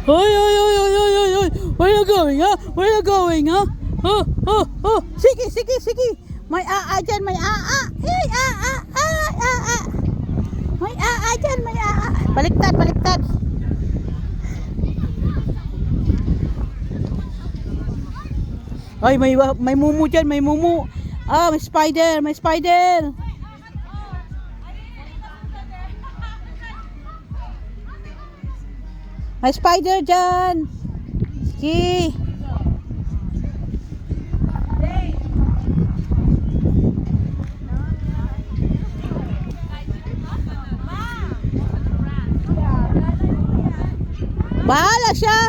Hoy, hoy, hoy, hoy, hoy, hoy, hoy. Where you going, ha? Where you going, ha? Oh, oh, oh. Sige, sige, sige. May dyan, may Ay, May dyan, may Baliktad, baliktad. Ay, may mumu dyan, may mumu. May spider, may spider. May spider dyan. Sige. Bahala siya.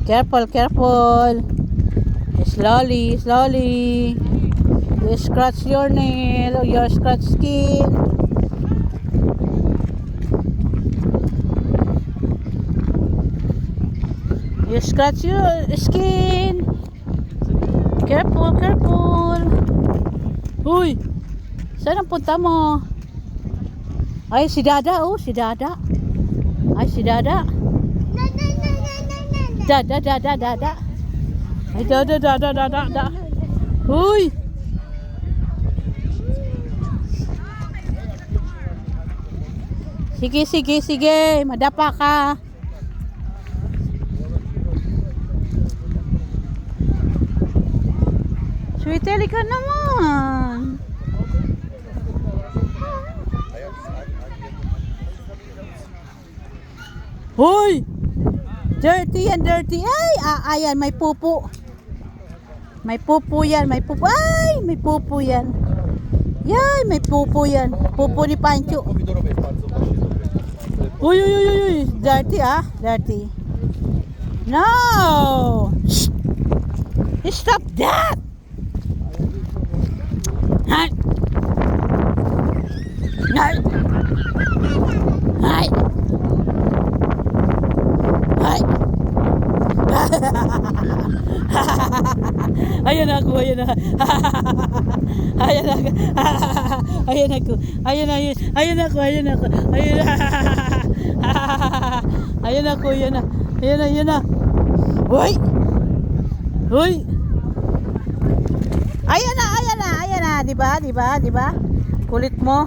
Careful, careful. Slowly, slowly. You scratch your nail or your scratch skin. You scratch your skin. Careful, careful. Uy, saan ang punta mo? Ay, si Dada, oh, si Dada. Ay, si Dada. Dada, Dada, Dada. Ay, Dada, Dada, Dada, Dada. Uy. Sige, sige, sige. Madapa ka. Sweetie ka naman. Hoy! Dirty yan, dirty. Ay, ayan, may pupo. May pupo yan, may pupo. Ay, may pupo yan. Yay, may pupo yan. Pupo ni Pancho. Uy, uy, uy, uy. Dirty, dirty. No! Shh. Stop that! Hi! Hi! Hi! Hi! Ayan ako, ayan na. Ayan ako. Ayan ako. Ayan, ayan. Ayan ako, ayan ako. Ayan. Ayan ako, ayan na. Ayan na, ayan na. Hoy! Hoy! Ayan na, ayan na, ayan na. Diba, diba, diba? Kulit mo.